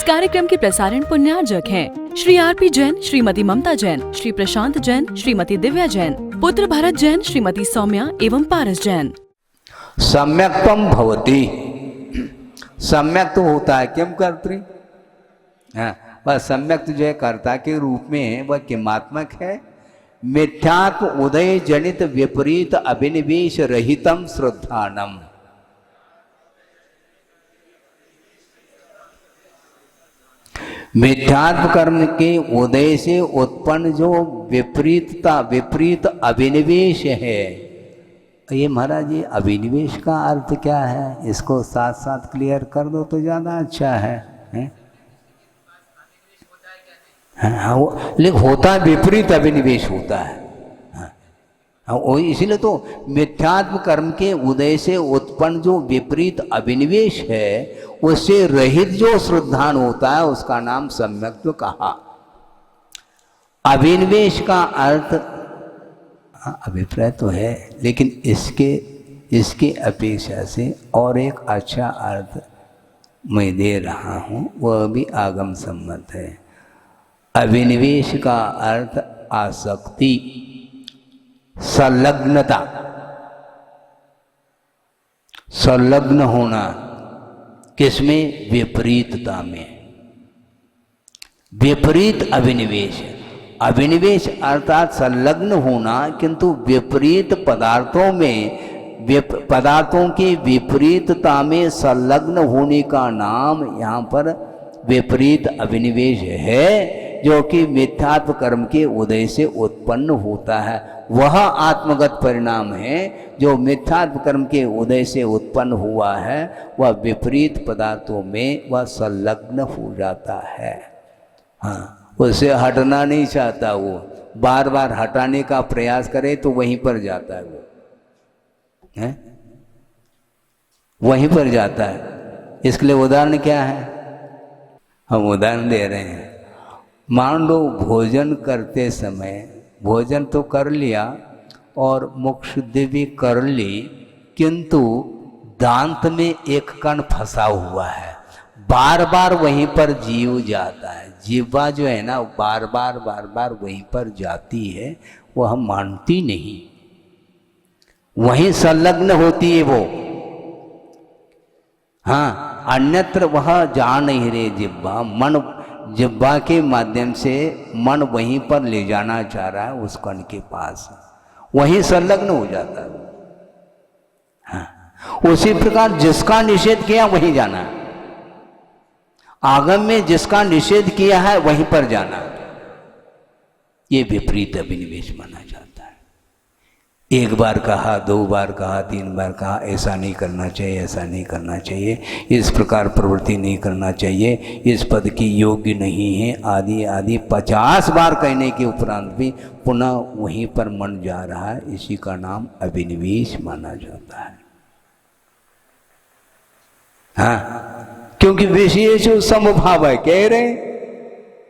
कार्यक्रम के प्रसारण पुण्यार्जक हैं श्री आरपी जैन, श्रीमती ममता जैन, श्री प्रशांत जैन, श्रीमती दिव्या जैन, पुत्र भरत जैन, श्रीमती सौम्या एवं पारस जैन। सम्यक्तम भवति, सम्यक तो होता है किम कर्तृ, वह सम्यक जो है कर्ता के रूप में है, वह किमात्मक है। मिथ्यात्व उदय जनित विपरीत अभिनिवेश रहितम श्रद्धानम। मिथ्यात्व कर्म के उदय से उत्पन्न जो विपरीत अभिनिवेश है, ये महाराज जी अभिनिवेश का अर्थ क्या है, इसको साथ साथ क्लियर कर दो तो ज़्यादा अच्छा है, लेकिन होता है विपरीत अभिनिवेश होता है। इसीलिए तो मिथ्यात्व कर्म के उदय से उत्पन्न जो विपरीत अभिनिवेश है, उससे रहित जो श्रद्धान होता है, उसका नाम सम्यक्त्व कहा। अभिनिवेश का अर्थ अभिप्राय तो है, लेकिन इसके अपेक्षा से और एक अच्छा अर्थ मैं दे रहा हूँ, वह भी आगम सम्मत है। अभिनिवेश का अर्थ आसक्ति, संलग्नता, संलग्न होना, किसमें? विपरीतता में। विपरीत अभिनिवेश, अभिनिवेश अर्थात संलग्न होना, किंतु विपरीत पदार्थों में, पदार्थों की विपरीतता में संलग्न होने का नाम यहाँ पर विपरीत अभिनिवेश है, जो कि मिथ्यात्व कर्म के उदय से उत्पन्न होता है। वह आत्मगत परिणाम है जो मिथ्यात्व कर्म के उदय से उत्पन्न हुआ है, वह विपरीत पदार्थों में वह संलग्न हो जाता है। हाँ, उससे हटना नहीं चाहता, वो बार बार हटाने का प्रयास करे तो वहीं पर जाता है, वो है वहीं पर जाता है। इसके लिए उदाहरण क्या है, हम उदाहरण दे रहे हैं। मान लो भोजन करते समय, भोजन तो कर लिया और मुख शुद्धि भी कर ली, किंतु दांत में एक कण फंसा हुआ है, बार बार वहीं पर जीव जाता है। जीवा जो है ना, बार बार वहीं पर जाती है, वो हम मानती नहीं, वहीं संलग्न होती है वो। हाँ, अन्यत्र वह जा नहीं रहे जिब्बा, मन जिब्बा के माध्यम से मन वहीं पर ले जाना चाह रहा है, उस कण के पास, वहीं संलग्न हो जाता है। हाँ, उसी प्रकार जिसका निषेध किया वहीं जाना है, आगम में जिसका निषेध किया है वहीं पर जाना, ये विपरीत अभिनिवेश माना जाता है। एक बार कहा, दो बार कहा, तीन बार कहा, ऐसा नहीं करना चाहिए, ऐसा नहीं करना चाहिए, इस प्रकार प्रवृत्ति नहीं करना चाहिए, इस पद की योग्य नहीं है, आदि आदि 50 बार कहने के उपरांत भी पुनः वहीं पर मन जा रहा है, इसी का नाम अभिनिवेश माना जाता है। हाँ, क्योंकि विषय समभाव है कह रहे,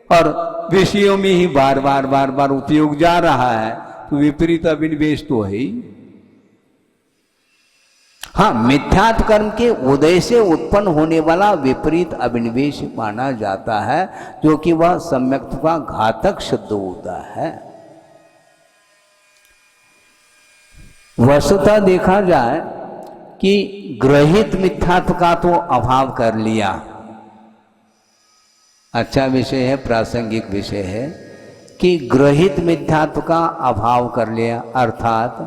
और विषयों में ही बार बार उपयोग जा रहा है, तो विपरीत अभिनिवेश तो है ही। हाँ, मिथ्यात्व कर्म के उदय से उत्पन्न होने वाला विपरीत अभिनिवेश माना जाता है, जो कि वह सम्यक्त्व का घातक सिद्ध होता है। वस्तुतः देखा जाए कि ग्रहित मिथ्यात्व का तो अभाव कर लिया, अच्छा विषय है, प्रासंगिक विषय है कि ग्रहित मिथ्यात्व का अभाव कर लिया, अर्थात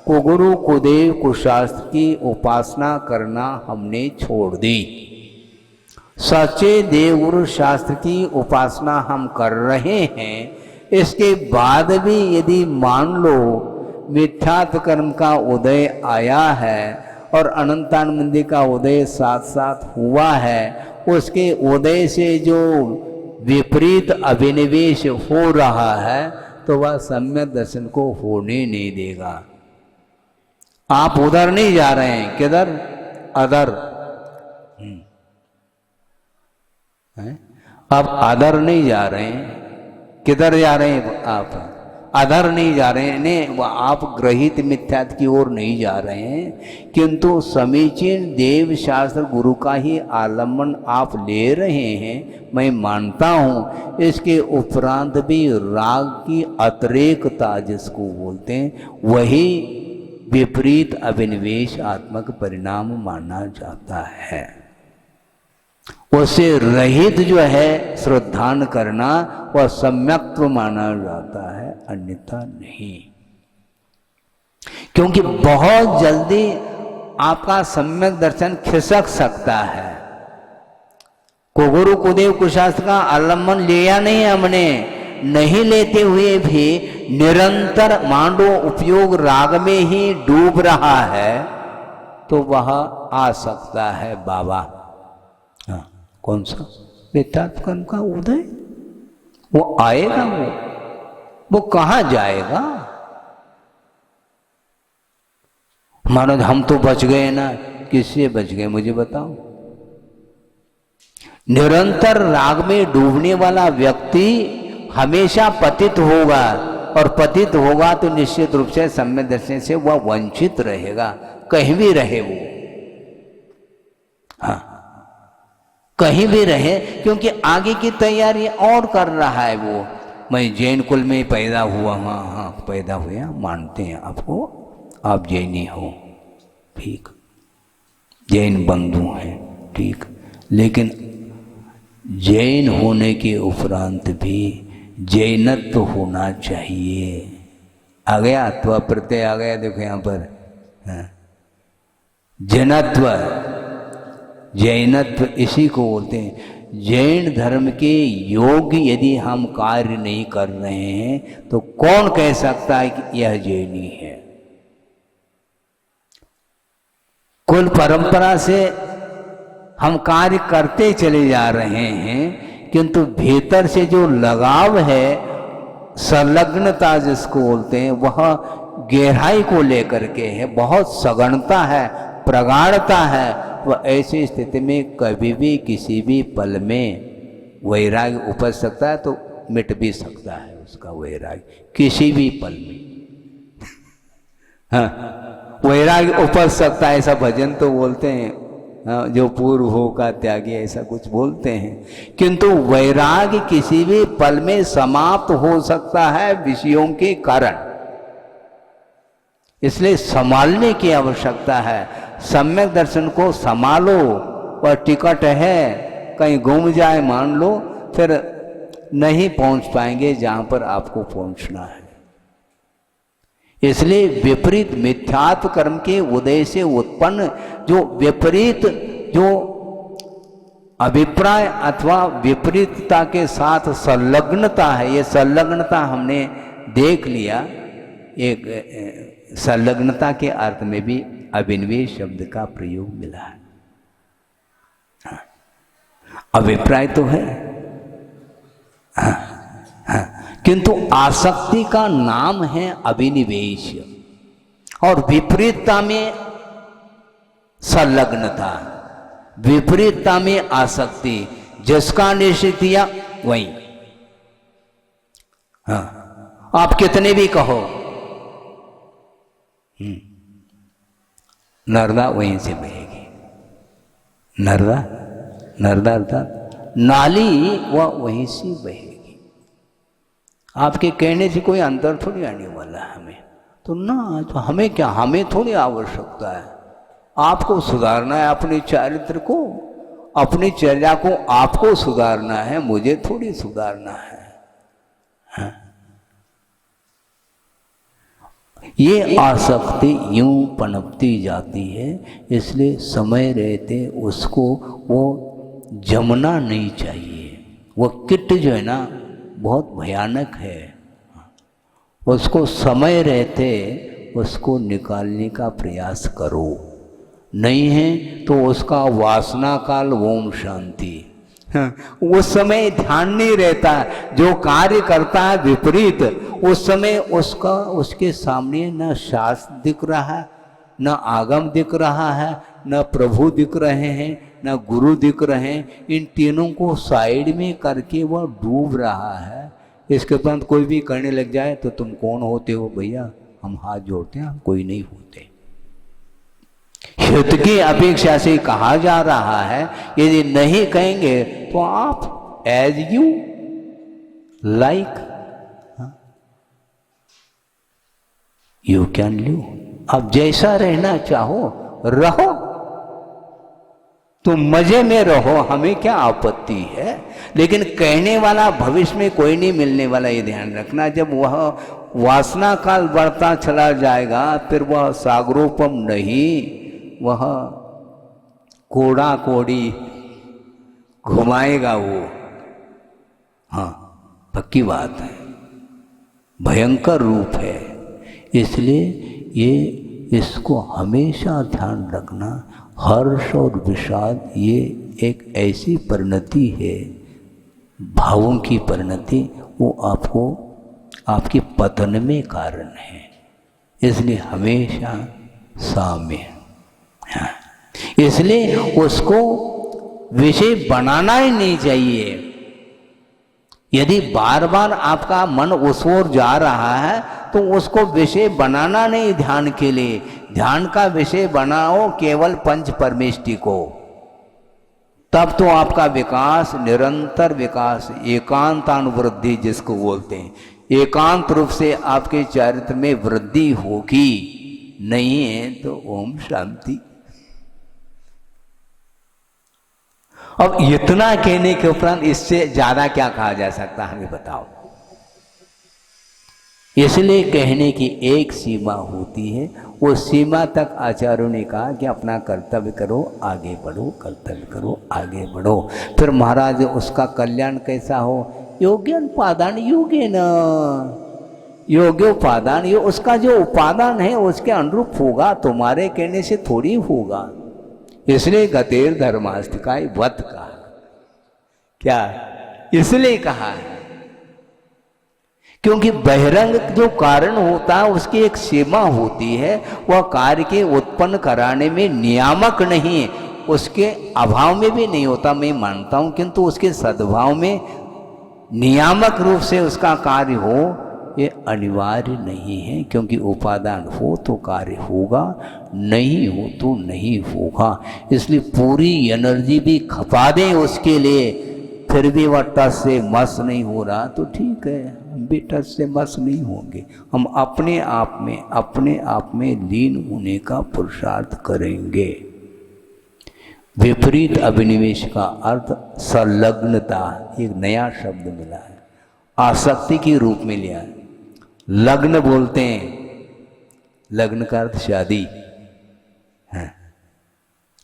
कुगुरु कुदेव कुशास्त्र की उपासना करना हमने छोड़ दी, सच्चे देवगुरु शास्त्र की उपासना हम कर रहे हैं। इसके बाद भी यदि मान लो मिथ्यात्व कर्म का उदय आया है और अनंतानंदी का उदय साथ साथ हुआ है, उसके उदय से जो विपरीत अभिनिवेश हो रहा है, तो वह सम्यक दर्शन को होने नहीं देगा। आप उधर नहीं जा रहे हैं, किधर? अदर। आप अदर नहीं जा रहे हैं, किधर जा रहे हैं आप? अधर नहीं जा रहे हैं, वह आप ग्रहित मिथ्यात्व की ओर नहीं जा रहे हैं, किंतु समीचीन देव शास्त्र गुरु का ही आलम्बन आप ले रहे हैं, मैं मानता हूँ। इसके उपरांत भी राग की अतिरेकता जिसको बोलते हैं वही विपरीत अभिनिवेशात्मक परिणाम माना जाता है। उससे रहित जो है श्रद्धान करना वह सम्यक्त्व माना जाता है, अन्यथा नहीं। क्योंकि बहुत जल्दी आपका सम्यक दर्शन खिसक सकता है। कुगुरु कुदेव कुशास्त्र का आलम्बन लिया नहीं हमने, नहीं लेते हुए भी निरंतर मांडो उपयोग राग में ही डूब रहा है, तो वह आ सकता है बाबा। हाँ, कौन सा? मिथ्यात्व कर्म का उदय। वो आएगा, वो कहाँ जाएगा? महाराज हम तो बच गए ना, किससे बच गए मुझे बताओ। निरंतर राग में डूबने वाला व्यक्ति हमेशा पतित होगा, और पतित होगा तो निश्चित रूप से सम्यक दर्शन से वह वंचित रहेगा, कहीं भी रहे वो। हाँ, कहीं भी रहे, क्योंकि आगे की तैयारी और कर रहा है वो। मैं जैन कुल में पैदा हुआ, हाँ पैदा हुआ, मानते हैं आपको, आप जैनी हो, ठीक, जैन बंधु हैं, ठीक, लेकिन जैन होने के उपरांत भी जैनत्व होना चाहिए। आ गया अथवा प्रत्यय आ गया, देखो यहाँ पर जैनत्व, जैनत्व इसी को बोलते हैं। जैन धर्म के योग्य यदि हम कार्य नहीं कर रहे हैं तो कौन कह सकता है कि यह जैनी है? कुल परंपरा से हम कार्य करते चले जा रहे हैं, किंतु भीतर से जो लगाव है, संलग्नता जिसको बोलते हैं, वह गहराई को लेकर के है, बहुत सघनता है, प्रगाढ़ता है। वह ऐसी स्थिति में कभी भी किसी भी पल में वैराग्य उपज सकता है, तो मिट भी सकता है उसका वैराग्य किसी भी पल में। हाँ, वैराग्य उपज सकता है, ऐसा भजन तो बोलते हैं, हाँ, जो पूर्व हो का त्यागी, ऐसा कुछ बोलते हैं। किंतु वैराग्य किसी भी पल में समाप्त हो सकता है विषयों के कारण, इसलिए संभालने की आवश्यकता है। सम्यक दर्शन को संभालो, और टिकट है, कहीं गुम जाए मान लो, फिर नहीं पहुंच पाएंगे जहां पर आपको पहुंचना है। इसलिए विपरीत मिथ्यात्व कर्म के उदय से उत्पन्न जो विपरीत जो अभिप्राय अथवा विपरीतता के साथ संलग्नता है, ये संलग्नता हमने देख लिया। एक संलग्नता के अर्थ में भी अभिनिवेश शब्द का प्रयोग मिला है। हाँ, अभिप्राय तो है, हाँ, हाँ, किंतु आसक्ति का नाम है अभिनिवेश, और विपरीतता में संलग्नता, विपरीतता में आसक्ति, जिसका निश्चित किया वही। हाँ, आप कितने भी कहो, नर्मदा वहीं से बहेगी। नर्मदा अर्थात नाली, वह वहीं से बहेगी। आपके कहने से कोई अंतर थोड़ी आने वाला है हमें, तो ना, तो हमें क्या, हमें थोड़ी आवश्यकता है। आपको सुधारना है अपने चारित्र को, अपनी चर्या को आपको सुधारना है, मुझे थोड़ी सुधारना है। हाँ? ये आसक्ति यूं पनपती जाती है, इसलिए समय रहते उसको वो जमना नहीं चाहिए। वो किट जो है ना बहुत भयानक है, उसको समय रहते उसको निकालने का प्रयास करो, नहीं है तो उसका वासना काल ओम शांति। उस समय ध्यान नहीं रहता, जो कार्य करता है विपरीत, उस समय उसका उसके सामने न शास्त्र दिख रहा है, न आगम दिख रहा है, न प्रभु दिख रहे हैं, न गुरु दिख रहे हैं। इन तीनों को साइड में करके वह डूब रहा है। इसके उपरांत कोई भी करने लग जाए तो तुम कौन होते हो भैया, हम हाथ जोड़ते हैं, हम कोई नहीं होते। हित की अपेक्षा से कहा जा रहा है, यदि नहीं कहेंगे तो आप as you like you can live, आप जैसा रहना चाहो रहो, तो मजे में रहो, हमें क्या आपत्ति है। लेकिन कहने वाला भविष्य में कोई नहीं मिलने वाला, ये ध्यान रखना। जब वह वासना काल बढ़ता चला जाएगा फिर वह सागरोपम नहीं, वह कोड़ा कोड़ी घुमाएगा वो। हाँ, पक्की बात है, भयंकर रूप है। इसलिए ये इसको हमेशा ध्यान रखना। हर्ष और विषाद ये एक ऐसी परिणति है, भावों की परिणति, वो आपको आपके पतन में कारण है। इसलिए हमेशा साम्य, हाँ, इसलिए उसको विषय बनाना ही नहीं चाहिए। यदि बार बार आपका मन उस ओर जा रहा है तो उसको विषय बनाना नहीं ध्यान के लिए। ध्यान का विषय बनाओ केवल पंच परमेष्टि को, तब तो आपका विकास, निरंतर विकास, एकांतानुवृद्धि जिसको बोलते हैं, एकांत रूप से आपके चरित्र में वृद्धि होगी। नहीं है तो ओम शांति। अब इतना कहने के उपरांत इससे ज्यादा क्या कहा जा सकता है, हमें बताओ। इसलिए कहने की एक सीमा होती है, वो सीमा तक आचार्यों ने कहा कि अपना कर्तव्य करो, आगे बढ़ो, कर्तव्य करो, आगे बढ़ो। फिर महाराज उसका कल्याण कैसा हो, योग्योपादान योगे न, योग्योपादान, ये उसका जो उपादान है उसके अनुरूप होगा, तुम्हारे कहने से थोड़ी होगा। इसलिए गतेर धर्मास्तिकाय वत कहा, क्या इसलिए कहा है क्योंकि बहिरंग जो कारण होता है उसकी एक सीमा होती है, वह कार्य के उत्पन्न कराने में नियामक नहीं, उसके अभाव में भी नहीं होता, मैं मानता हूं, किंतु उसके सद्भाव में नियामक रूप से उसका कार्य हो ये अनिवार्य नहीं है। क्योंकि उपादान हो तो कार्य होगा, नहीं हो तो नहीं होगा। इसलिए पूरी एनर्जी भी खपा दें उसके लिए, फिर भी वह टस से मस नहीं हो रहा तो ठीक है, हम भी टस से मस नहीं होंगे। हम अपने आप में लीन होने का पुरुषार्थ करेंगे। विपरीत अभिनिवेश का अर्थ संलग्नता, एक नया शब्द मिला है, आसक्ति के रूप में लिया है। लग्न बोलते हैं, लग्न का अर्थ शादी है।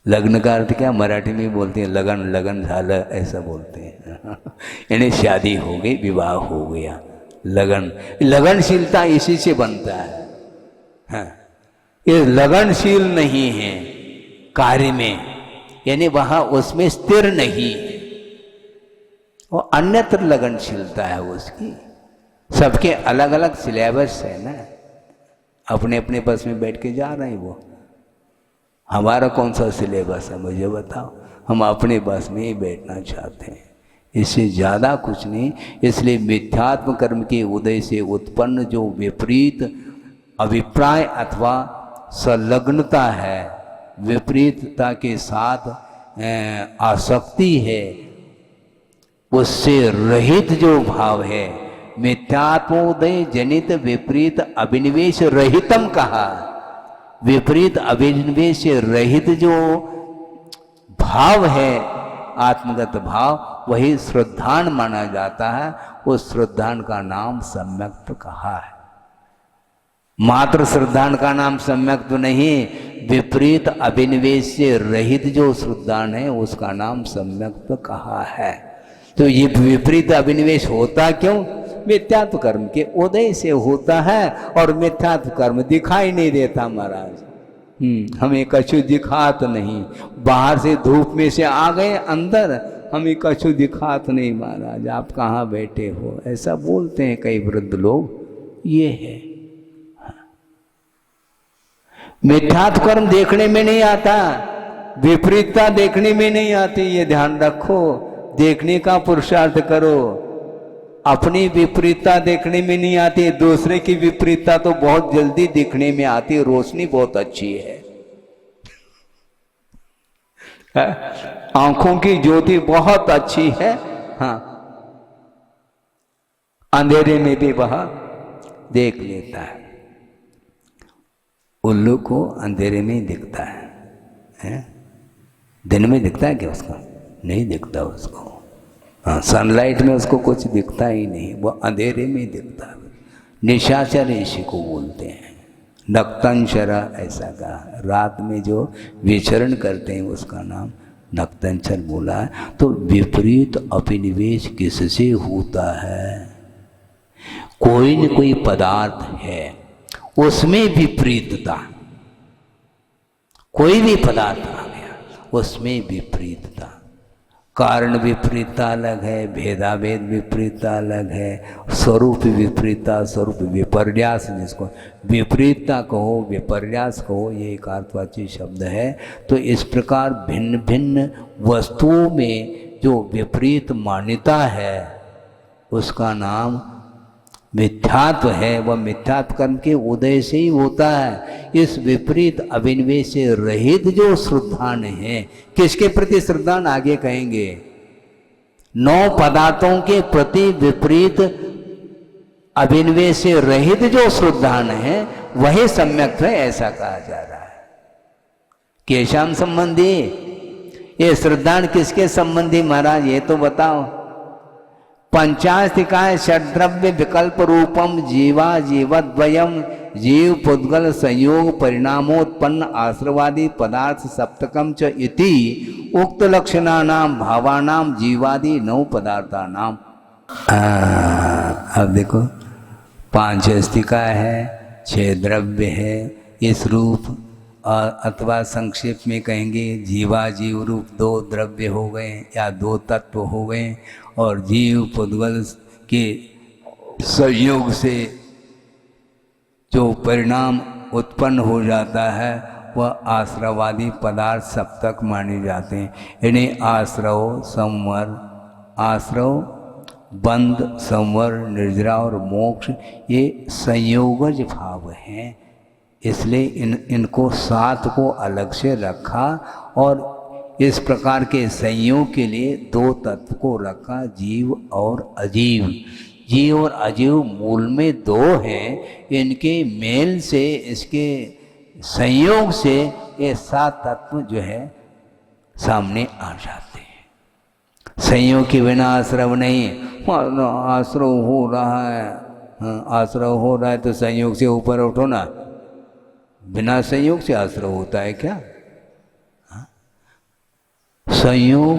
लग्न का अर्थ क्या, मराठी में बोलते हैं लगन, लगन झालं ऐसा बोलते हैं। यानी शादी हो गई, विवाह हो गया, लगन, लगनशीलता इसी से बनता है। हाँ, ये लगनशील नहीं है कार्य में, यानी वहां उसमें स्थिर नहीं है, वो अन्यत्र लगनशीलता है उसकी। सबके अलग अलग सिलेबस है ना, अपने अपने बस में बैठ के जा रहे हैं वो। हमारा कौन सा सिलेबस है मुझे बताओ, हम अपने बस में ही बैठना चाहते हैं, इससे ज़्यादा कुछ नहीं। इसलिए मिथ्यात्म कर्म के उदय से उत्पन्न जो विपरीत अभिप्राय अथवा संलग्नता है, विपरीतता के साथ आसक्ति है, उससे रहित जो भाव है, मिथ्यात्मोदय जनित विपरीत अभिनिवेश रहितम कहा। विपरीत अभिनिवेश से रहित जो भाव है, आत्मगत भाव, वही श्रद्धान माना जाता है। उस श्रद्धान का नाम सम्यक्त कहा है। मात्र श्रद्धान का नाम सम्यक तो नहीं, विपरीत अभिनिवेश से रहित जो श्रद्धान है उसका नाम सम्यक्त कहा है। तो ये विपरीत अभिनिवेश होता क्यों, मिथ्यात्व कर्म के उदय से होता है, और मिथ्यात्व कर्म दिखाई नहीं देता महाराज। हमें कछु दिखात नहीं, बाहर से धूप में से आ गए अंदर, हमें कछु दिखात नहीं महाराज, आप कहाँ बैठे हो, ऐसा बोलते हैं कई वृद्ध लोग। ये है मिथ्यात्व कर्म देखने में नहीं आता, विपरीतता देखने में नहीं आती, ये ध्यान रखो। देखने का पुरुषार्थ करो, अपनी विपरीतता देखने में नहीं आती, दूसरे की विपरीतता तो बहुत जल्दी दिखने में आती है। रोशनी बहुत अच्छी है, आंखों की ज्योति बहुत अच्छी है। हाँ, अंधेरे में भी वह देख लेता है। उल्लू को अंधेरे में ही दिखता है? दिन में दिखता है क्या उसको? नहीं दिखता उसको। हाँ, सनलाइट में उसको कुछ दिखता ही नहीं, वो अंधेरे में ही दिखता है। निशाचर इसी को बोलते हैं, नक्तंचर ऐसा कहा। रात में जो विचरण करते हैं उसका नाम नक्तंचर बोला है। तो विपरीत अभिनिवेश किससे होता है? कोई न कोई पदार्थ है, उसमें विपरीतता, कोई भी पदार्थ आ गया उसमें विपरीतता। कारण विपरीतता अलग है, भेदाभेद विपरीतता अलग है, स्वरूप विपरीतता, स्वरूप विपर्यास, जिसको विपरीतता कहो विपर्यास कहो, ये एक अर्थवाची शब्द है। तो इस प्रकार भिन्न भिन्न वस्तुओं में जो विपरीत मान्यता है उसका नाम मिथ्यात्व है। वह मिथ्यात्व कर्म के उदय से ही होता है। इस विपरीत अभिनिवेश से रहित जो श्रद्धान है, किसके प्रति श्रद्धान आगे कहेंगे? 9 पदार्थों के प्रति विपरीत अभिनिवेश से रहित जो श्रद्धान है वही सम्यक है, ऐसा कहा जा रहा है। केशाम संबंधी, ये श्रद्धान किसके संबंधी महाराज, ये तो बताओ। पंचास्तिकाय षड्द्रव्य विकल्प रूपम जीवा जीवद्वयम जीव पुद्गल संयोग परिणामोत्पन्न आश्रवादी पदार्थ सप्तकम च इति उक्त लक्षणानाम भावानाम जीवादि 9 पदार्थानाम। अब देखो, 5 अस्तिका है, 6 द्रव्य है, इस रूप, अथवा संक्षेप में कहेंगे जीवा जीव रूप 2 द्रव्य हो गए या 2 तत्व हो गए, और जीव पुद्गल के संयोग से जो परिणाम उत्पन्न हो जाता है वह आश्रवादी पदार्थ सप्तक माने जाते हैं। इन्हें आश्रव, संवर, आश्रव, बंध, संवर, निर्जरा और मोक्ष ये संयोगज भाव हैं। इसलिए इनको 7 को अलग से रखा और इस प्रकार के संयोग के लिए 2 तत्व को रखा, जीव और अजीव। जीव और अजीव मूल में 2 हैं, इनके मेल से, इसके संयोग से ये 7 तत्व जो है सामने आ जाते हैं। संयोग के बिना आश्रव नहीं। आश्रव हो रहा है, आश्रव हो रहा है तो संयोग से ऊपर उठो ना। बिना संयोग से आश्रव होता है क्या? संयोग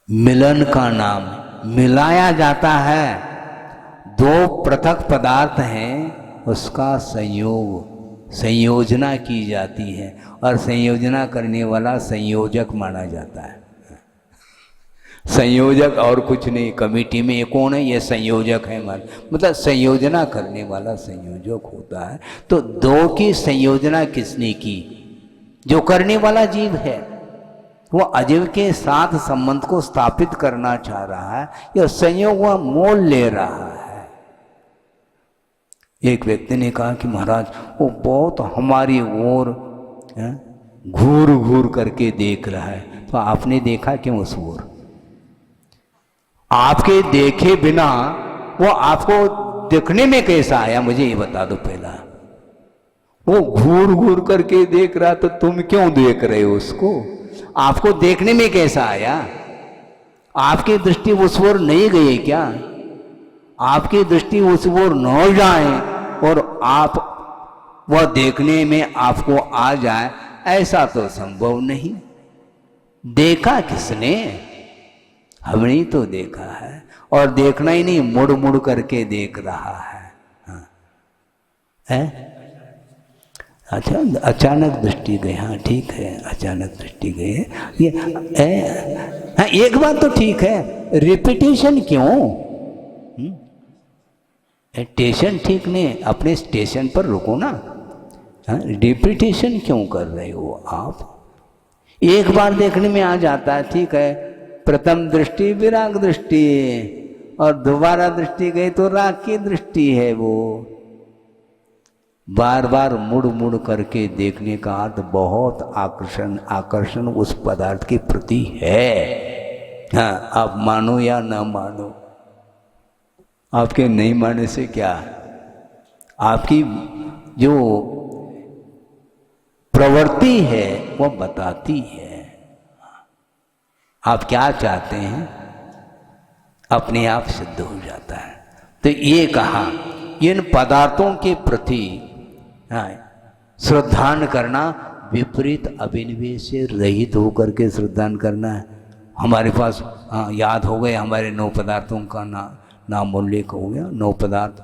मिलन का नाम, मिलाया जाता है। 2 पृथक पदार्थ हैं, उसका संयोग, संयोजना की जाती है, और संयोजना करने वाला संयोजक माना जाता है। संयोजक और कुछ नहीं। कमेटी में ये कौन है? ये संयोजक है, मतलब संयोजना करने वाला संयोजक होता है। तो 2 की संयोजना किसने की? जो करने वाला जीव है, वो अजीव के साथ संबंध को स्थापित करना चाह रहा है, यह संयोग वह मोल ले रहा है। एक व्यक्ति ने कहा कि महाराज वो बहुत हमारी ओर घूर घूर करके देख रहा है। तो आपने देखा क्यों उस ओर? आपके देखे बिना वो आपको देखने में कैसा आया, मुझे ये बता दो पहला। वो घूर घूर करके देख रहा, तो तुम क्यों देख रहे हो उसको? आपको देखने में कैसा आया? आपकी दृष्टि उस ओर नहीं गई क्या? आपकी दृष्टि उस ओर न जाए और आप वह देखने में आपको आ जाए, ऐसा तो संभव नहीं। देखा किसने? हमने ही तो देखा है। और देखना ही नहीं, मुड़ मुड़ करके देख रहा है। हाँ है? अच्छा, अचानक दृष्टि गई। हाँ ठीक है, अचानक दृष्टि गई है ये। हाँ एक बात तो ठीक है, रिपीटेशन क्यों? स्टेशन ठीक नहीं, अपने स्टेशन पर रुको ना। हाँ, रिपीटेशन क्यों कर रहे हो आप? एक बार देखने में आ जाता है, ठीक है, प्रथम दृष्टि विराग दृष्टि, और दोबारा दृष्टि गई तो राग की दृष्टि है। वो बार बार मुड़ मुड़ करके देखने का अर्थ बहुत आकर्षण उस पदार्थ के प्रति है। हाँ, आप मानो या ना मानो, आपके नहीं मानने से क्या, आपकी जो प्रवृत्ति है वो बताती है आप क्या चाहते हैं, अपने आप सिद्ध हो जाता है। तो ये कहा इन पदार्थों के प्रति श्रद्धान करना, विपरीत अभिनिवेश से रहित होकर के श्रद्धान करना है। हमारे पास याद हो गए हमारे 9 पदार्थों का नाम उल्लेख हो गया, 9 पदार्थ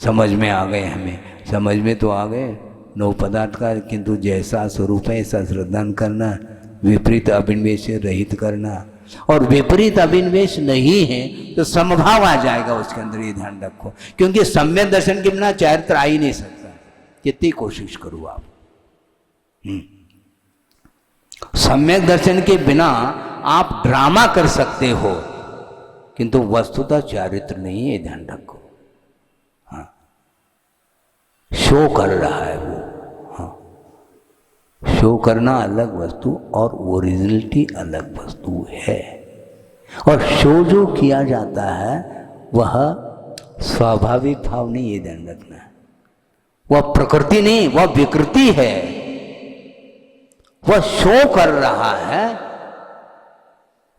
समझ में आ गए, हमें समझ में तो आ गए 9 पदार्थ का, किंतु जैसा स्वरूप है ऐसा श्रद्धान करना, विपरीत अभिनिवेश से रहित करना। और विपरीत अभिनिवेश नहीं है तो समभाव आ जाएगा उसके अंदर, ये ध्यान रखो। क्योंकि सम्यक दर्शन के बिना चारित्र आ ही नहीं सकता, कितनी कोशिश करो आप। सम्यक दर्शन के बिना आप ड्रामा कर सकते हो, किंतु वस्तुतः चारित्र नहीं है, ध्यान रखो। हाँ, शो कर रहा है वो। शो करना अलग वस्तु और ओरिजिनलिटी अलग वस्तु है। और शो जो किया जाता है वह स्वाभाविक भाव नहीं, ये ध्यान रखना है। वह प्रकृति नहीं, वह विकृति है। वह शो कर रहा है,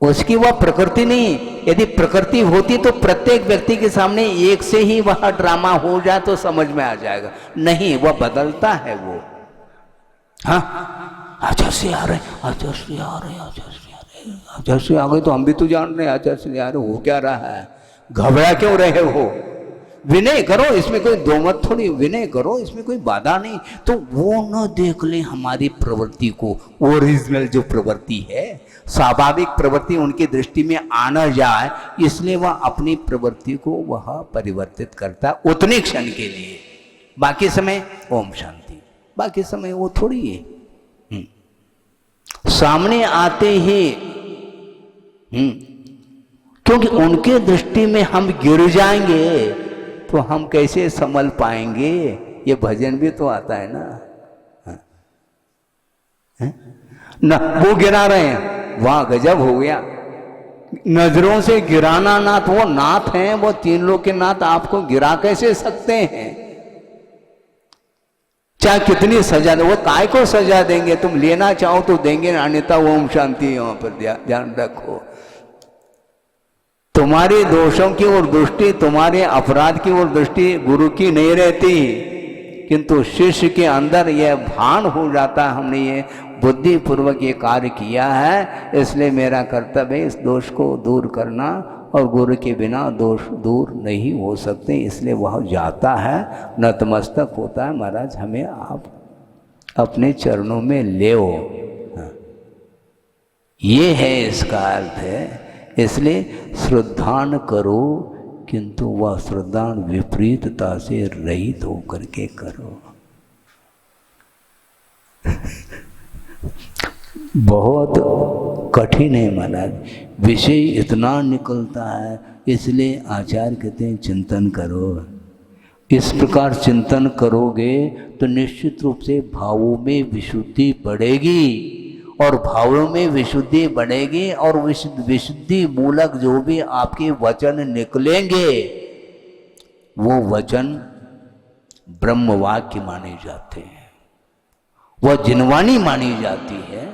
उसकी वह प्रकृति नहीं। यदि प्रकृति होती तो प्रत्येक व्यक्ति के सामने एक से ही वह ड्रामा हो जाए तो समझ में आ जाएगा। नहीं, वह बदलता है वो। हाँ, आचार्य आ रहे, आचार्य आ रहे, आचार्य आ रहे, आचार्य आ गए तो हम भी तो जान रहे हैं आचार्य आ रहे। हो क्या रहा है, घबरा क्यों रहे हो? विनय करो, इसमें कोई दो मत थोड़ी, विनय करो, इसमें कोई बाधा नहीं। तो वो न देख ले हमारी प्रवृत्ति को, ओरिजिनल जो प्रवृत्ति है, स्वाभाविक प्रवृत्ति उनकी दृष्टि में आना जाए, इसलिए वह अपनी प्रवृत्ति को वह परिवर्तित करता है उतने क्षण के लिए। बाकी समय ओम शांति, बाकी समय वो थोड़ी है। सामने आते ही क्योंकि उनके दृष्टि में हम गिर जाएंगे तो हम कैसे संभल पाएंगे। ये भजन भी तो आता है ना, ना वो गिरा रहे हैं, वहां गजब हो गया। नजरों से गिराना नाथ, वो नाथ हैं, वो 3 लोग के नाथ, आपको गिरा कैसे सकते हैं? चाहे कितनी सजा दे, वो काय को सजा देंगे? तुम लेना चाहो तो देंगे, अन्यथा ओम शांति। यहां पर ध्यान रखो, तुम्हारे दोषों की ओर दृष्टि, तुम्हारे अपराध की ओर दृष्टि गुरु की नहीं रहती, किंतु शिष्य के अंदर यह भान हो जाता है हमने ये बुद्धि पूर्वक ये कार्य किया है, इसलिए मेरा कर्तव्य है इस दोष को दूर करना, और गुरु के बिना दोष दूर नहीं हो सकते। इसलिए वह जाता है, नतमस्तक होता है, महाराज हमें आप अपने चरणों में ले ओ। ये है इसका अर्थ है। इसलिए श्रद्धान करो, किंतु वह श्रद्धान विपरीतता से रहित होकर के करो। बहुत कठिन है महाराज, विषय इतना निकलता है, इसलिए आचार्य कहते हैं चिंतन करो। इस प्रकार चिंतन करोगे तो निश्चित रूप से भावों में विशुद्धि बढ़ेगी, और भावों में विशुद्धि बढ़ेगी, और विशुद्धि मूलक जो भी आपके वचन निकलेंगे वो वचन ब्रह्म वाक्य माने जाते हैं, वह जिनवाणी मानी जाती है।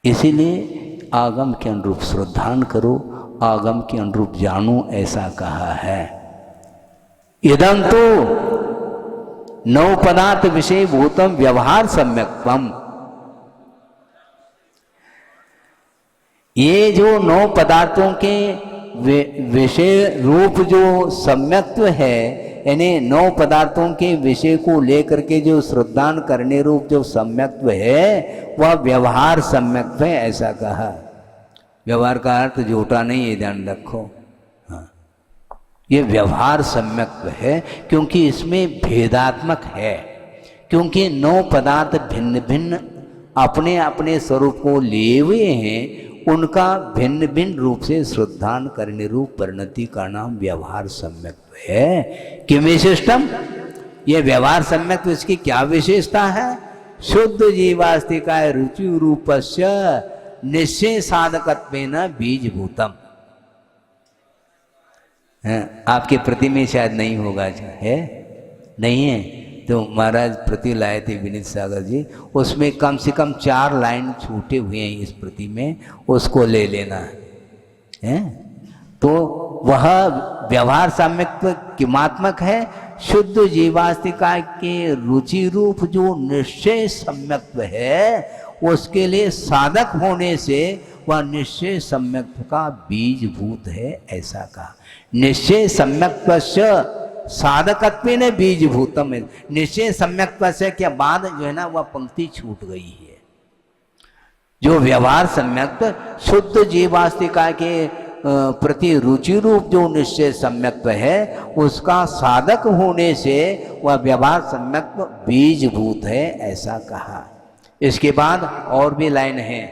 इसीलिए आगम के अनुरूप श्रद्धान करो, आगम के अनुरूप जानो, ऐसा कहा है। इदं तो 9 पदार्थ विषय भूतम व्यवहार सम्यक्त्वम। ये जो 9 पदार्थों के विषय रूप जो सम्यक्त्व है, यानी 9 पदार्थों के विषय को लेकर के जो श्रद्धान करने रूप जो सम्यक्त्व है वह व्यवहार सम्यक्त्व है, ऐसा कहा। व्यवहार का अर्थ झूठा नहीं है, ध्यान रखो। हाँ, ये व्यवहार सम्यक्त्व है क्योंकि इसमें भेदात्मक है, क्योंकि 9 पदार्थ भिन्न भिन्न अपने अपने स्वरूप को लिए हुए हैं, उनका भिन्न भिन्न रूप से श्रद्धान करने रूप परिणति का नाम व्यवहार सम्यक्त्व है। किम विशिष्टम, ये व्यवहार सम्यक्त्व, इसकी क्या विशेषता है? शुद्ध जीवास्तिकाय रुचि रूपस्य निश्चय साधकत्वेन बीजभूतम। आपके प्रति में शायद नहीं होगा, है नहीं है तो महाराज प्रति लाए थे विनीत सागर जी, उसमें कम से कम 4 लाइन छूटे हुए हैं इस प्रति में, उसको ले लेना है। तो वह व्यवहार सम्यक्त्व किमात्मक है? शुद्ध जीवास्तिका के रुचि रूप जो निश्चय सम्यक्त्व है, उसके लिए साधक होने से वह निश्चय सम्यक्त्व का बीजभूत है, ऐसा कहा। निश्चय सम्यक्त्व साधकत्वेन बीजभूतम है। निश्चय सम्यक्त्व से के बाद जो है ना वह पंक्ति छूट गई है। जो व्यवहार सम्यक्त्व शुद्ध जीवास्तिका के प्रति रुचि रूप जो निश्चय सम्यक्त्व है, उसका साधक होने से वह व्यवहार सम्यक्त्व बीजभूत है, ऐसा कहा। इसके बाद और भी लाइन है,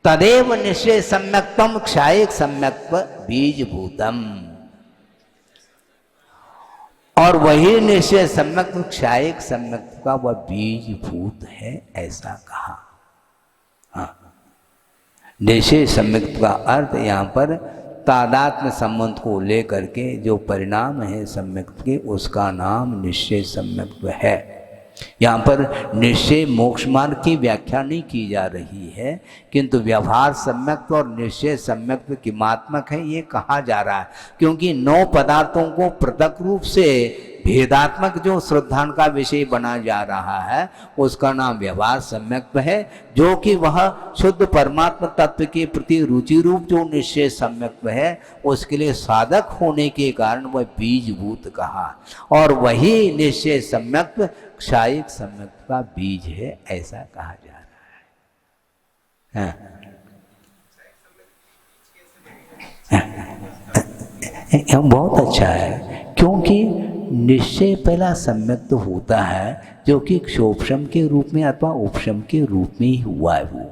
तदेव निश्चय सम्यक्त्वम क्षायिक सम्यक्त्व बीजभूतम, और वही निश्चय सम्यक्त्व क्षायिक सम्यक्त्व का वह बीजभूत है, ऐसा कहा। हाँ, निश्चय सम्यक्त्व का अर्थ यहाँ पर तादात्म्य संबंध को लेकर के जो परिणाम है सम्यक्त्व के, उसका नाम निश्चय सम्यक्त्व है। यहाँ पर निश्चय मोक्ष मार्ग की व्याख्या नहीं की जा रही है, किंतु व्यवहार सम्यक्त्व और निश्चय सम्यक्त्व किमात्मक है ये कहा जा रहा है, क्योंकि 9 पदार्थों को पृथक रूप से भेदात्मक जो श्रद्धान का विषय बना जा रहा है, उसका नाम व्यवहार सम्यक्त्व है, जो कि वह शुद्ध परमात्मा तत्व के प्रति रुचि रूप जो निश्चय सम्यक्त्व है, उसके लिए साधक होने के कारण वह बीजभूत कहा। और वही निश्चय सम्यक्त्व क्षायिक सम्यक्त्व का बीज है, ऐसा कहा जा रहा है। बहुत अच्छा है, क्योंकि निश्चय पहला सम्यक्त्व होता है जो कि क्षोभशम के रूप में अथवा उपशम के रूप में ही हुआ है वो,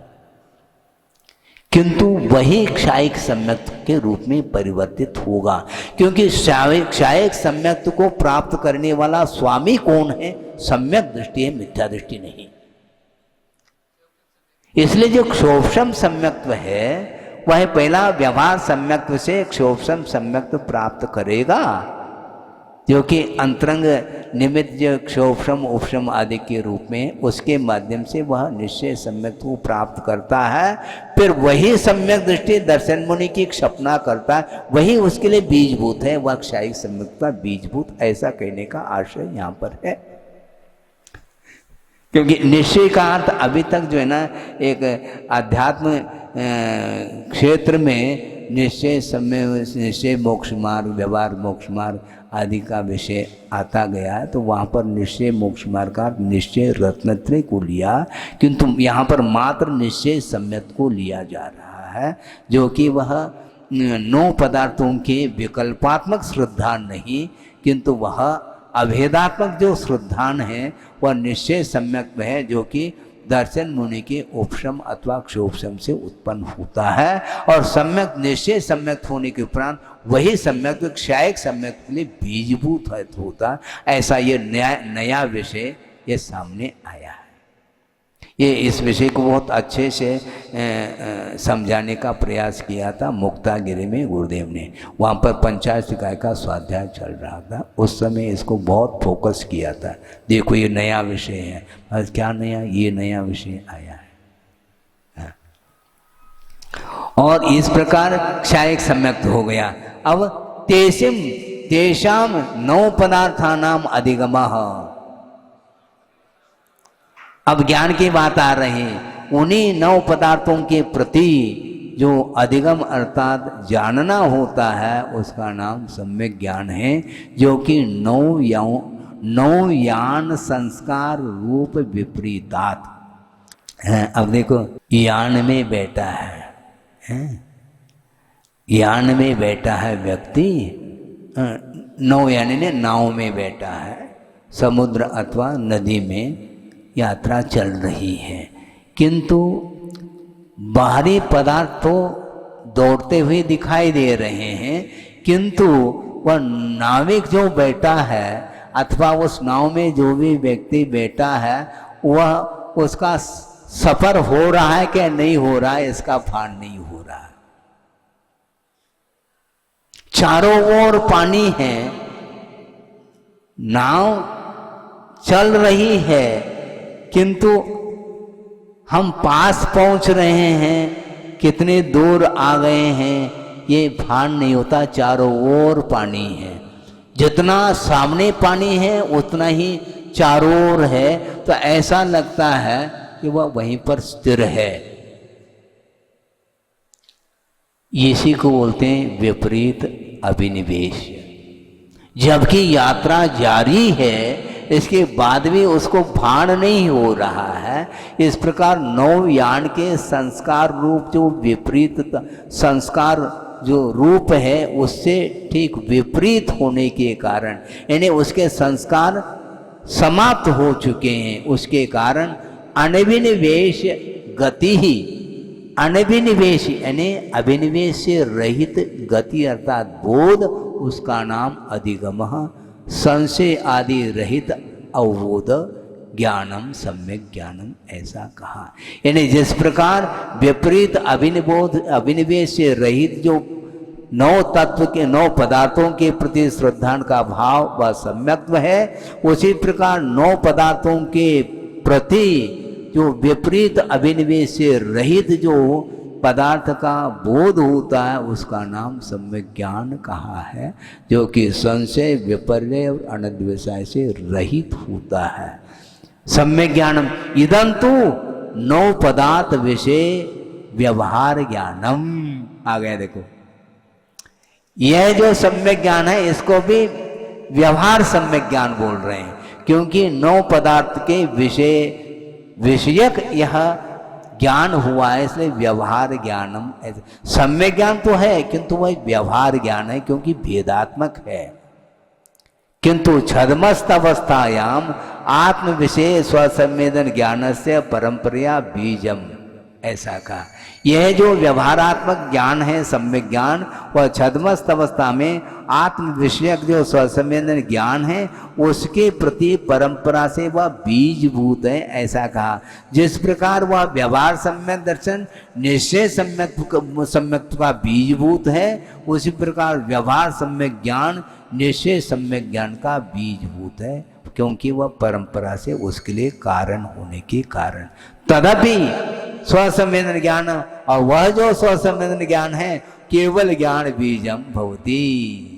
किंतु वही क्षायिक सम्यक्त्व के रूप में परिवर्तित होगा, क्योंकि क्षायिक सम्यक्त्व को प्राप्त करने वाला स्वामी कौन है? सम्यक दृष्टि है, मिथ्या दृष्टि नहीं। इसलिए जो क्षोभशम सम्यक्त्व है वह पहला व्यवहार सम्यक्त्व से क्षोभशम सम्यक्त्व प्राप्त करेगा, जो कि अंतरंग निमित्त जो क्षोभशम उपशम आदि के रूप में, उसके माध्यम से वह निश्चय सम्यक्त्व को प्राप्त करता है। फिर वही सम्यक दृष्टि दर्शन मुनि की क्षपना करता है, वही उसके लिए बीजभूत है, वह क्षायिक सम्यक्त्व का बीजभूत, ऐसा कहने का आशय यहाँ पर है। क्योंकि निश्चय का अर्थ अभी तक जो है ना एक आध्यात्म क्षेत्र में निश्चय समय निश्चय मोक्ष मार्ग, व्यवहार मोक्ष मार्ग आदि का विषय आता गया है, तो वहाँ पर निश्चय मोक्ष मार्ग का निश्चय रत्नत्रय को लिया, किंतु यहाँ पर मात्र निश्चय सम्यक्त्व को लिया जा रहा है, जो कि वह 9 पदार्थों के विकल्पात्मक श्रद्धान नहीं, किंतु वह अभेदात्मक जो श्रद्धान है वह निश्चय सम्यक्त्व है, जो कि दर्शन मुनि के उपशम अथवा क्षोभशम से उत्पन्न होता है। और सम्यक निश्चय सम्यक्त्व होने के उपरांत वही सम्यक्त्व क्षायिक सम्यक्त्व के लिए बीजभूत होता, ऐसा ये नया विषय ये सामने आया है। ये इस विषय को बहुत अच्छे से समझाने का प्रयास किया था मुक्तागिरी में गुरुदेव ने। वहाँ पर पंचायत निकाय का स्वाध्याय चल रहा था, उस समय इसको बहुत फोकस किया था। देखो ये नया विषय है, आज क्या नया, ये नया विषय आया है। और इस प्रकार क्षायिक सम्यक्त्व हो गया। अब तेषाम 9 पदार्थानाम अधिगमः, अब ज्ञान की बात आ रही है। उन्हीं 9 पदार्थों के प्रति जो अधिगम अर्थात जानना होता है, उसका नाम सम्यक ज्ञान है, जो कि 9 यान संस्कार रूप विपरीतात है। अब देखो यान में बैठा है, यान में बैठा है व्यक्ति, 9 यानी ने नाव में बैठा है, समुद्र अथवा नदी में यात्रा चल रही है। किंतु बाहरी पदार्थ तो दौड़ते हुए दिखाई दे रहे हैं, किंतु वह नाविक जो बैठा है अथवा उस नाव में जो भी व्यक्ति बैठा है वह उसका सफर हो रहा है कि नहीं हो रहा है, इसका भान नहीं हो रहा है। चारों ओर पानी है, नाव चल रही है, किंतु हम पास पहुंच रहे हैं, कितने दूर आ गए हैं ये भान नहीं होता। चारों ओर पानी है, जितना सामने पानी है उतना ही चारों ओर है, तो ऐसा लगता है कि वह वहीं पर स्थिर है। इसी को बोलते हैं विपरीत अभिनिवेश। जबकि यात्रा जारी है, इसके बाद भी उसको भान नहीं हो रहा है। इस प्रकार नौयान के संस्कार रूप जो विपरीत संस्कार जो रूप है उससे ठीक विपरीत होने के कारण, यानी उसके संस्कार समाप्त हो चुके हैं, उसके कारण अनभिनिवेश गति ही, अनभिनिवेश यानी अभिनिवेश से रहित गति अर्थात बोध, उसका नाम अधिगमः, संशय आदि रहित अवबोध ज्ञानम सम्यक ज्ञानम, ऐसा कहा। यानी जिस प्रकार विपरीत अभिनिवेश से रहित जो नौ तत्व के, नौ पदार्थों के प्रति श्रद्धा का भाव व सम्यक्त्व है, उसी प्रकार नौ पदार्थों के प्रति जो विपरीत अभिनिवेश से रहित जो पदार्थ का बोध होता है उसका नाम सम्यक ज्ञान कहा है, जो कि संशय विपर्य और अनद्वेषाय से रहित होता है। सम्यक ज्ञानम इदं तु नौ पदार्थ विषय व्यवहार ज्ञानम। आ गया देखो, यह जो सम्यक ज्ञान है इसको भी व्यवहार सम्यक ज्ञान बोल रहे हैं, क्योंकि नौ पदार्थ के विषयक यह ज्ञान हुआ है, इसलिए व्यवहार ज्ञानम। सम्यक ज्ञान तो है किंतु वह व्यवहार ज्ञान है क्योंकि भेदात्मक है। किंतु छद्मस्त अवस्थायाम आत्म विषय स्वसंवेदन ज्ञान से परंपरा बीजम, ऐसा कहा। यह जो व्यवहारात्मक ज्ञान है सम्यक ज्ञान, वह छद्मस्त अवस्था में आत्म विषयक जो स्वसंवेदन ज्ञान है उसके प्रति परंपरा से वह बीजभूत है, ऐसा कहा। जिस प्रकार वह व्यवहार सम्यक दर्शन निश्चय सम्यक का बीजभूत है, उसी प्रकार व्यवहार सम्यक ज्ञान निश्चय सम्यक ज्ञान का बीजभूत है, क्योंकि वह परंपरा से उसके लिए कारण होने के कारण। तदपि स्वसंवेदन ज्ञान, और वह जो स्वसंवेदन ज्ञान है केवल ज्ञान बीजम भवति,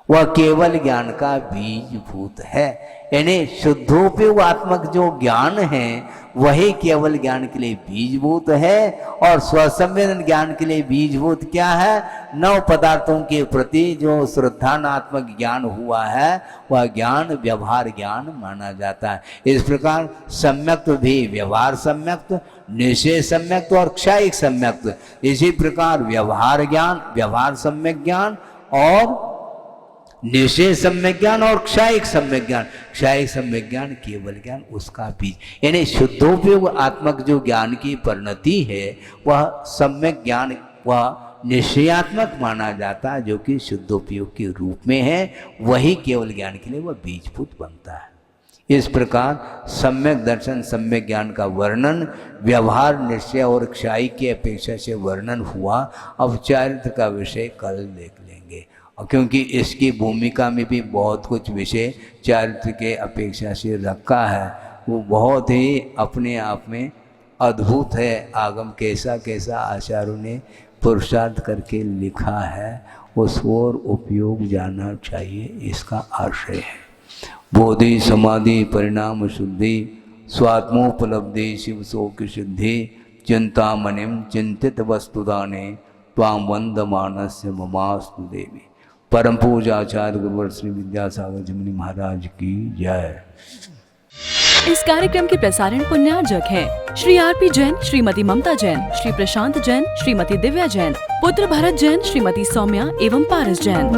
वह केवल ज्ञान का बीजभूत है। यानी शुद्धोपयोगात्मक जो ज्ञान है वही केवल ज्ञान के लिए बीजभूत है, और स्वसंवेदन ज्ञान के लिए बीजभूत क्या है? नौ पदार्थों के प्रति जो श्रद्धानात्मक ज्ञान हुआ है वह ज्ञान व्यवहार ज्ञान माना जाता है। इस प्रकार सम्यक्त्व भी व्यवहार सम्यक्त्व, निश्चय सम्यक्त्व और क्षयिक सम्यक्त्व, इसी प्रकार व्यवहार ज्ञान व्यवहार सम्यक ज्ञान और निश्चय सम्यक ज्ञान और क्षयिक सम्यक ज्ञान, क्षयिक सम्यक ज्ञान केवल ज्ञान उसका बीज। यानी शुद्धोपयोग आत्मक जो ज्ञान की परिणति है वह सम्यक ज्ञान वह निश्चयात्मक माना जाता है, जो कि शुद्धोपयोग के रूप में है, वही केवल ज्ञान के लिए वह बीजभूत बनता है। इस प्रकार सम्यक दर्शन सम्यक ज्ञान का वर्णन व्यवहार निश्चय और क्षयिक की अपेक्षा से वर्णन हुआ। अब चारित्र का विषय कल देख लेंगे, और क्योंकि इसकी भूमिका में भी बहुत कुछ विषय चारित्र के अपेक्षा से रखा है, वो बहुत ही अपने आप में अद्भुत है। आगम कैसा कैसा आचार्यों ने पुरुषार्थ करके लिखा है, उस ओर उपयोग जाना चाहिए, इसका आशय है। बोधि समाधि परिणाम शुद्धि स्वात्मोपलब्धि शिव शोक सिद्धि चिंतामणिम चिंतित वस्तुदाने त्वाम वंदमानस्य ममास्तु देवी। परम पूजा आचार्य गुरुवर श्री विद्यासागर जमुनि महाराज की जय। इस कार्यक्रम के प्रसारण पुण्यार्जक है श्री आरपी जैन, श्रीमती ममता जैन, श्री प्रशांत जैन, श्रीमती दिव्या जैन, पुत्र भरत जैन, श्रीमती सौम्या एवं पारस जैन।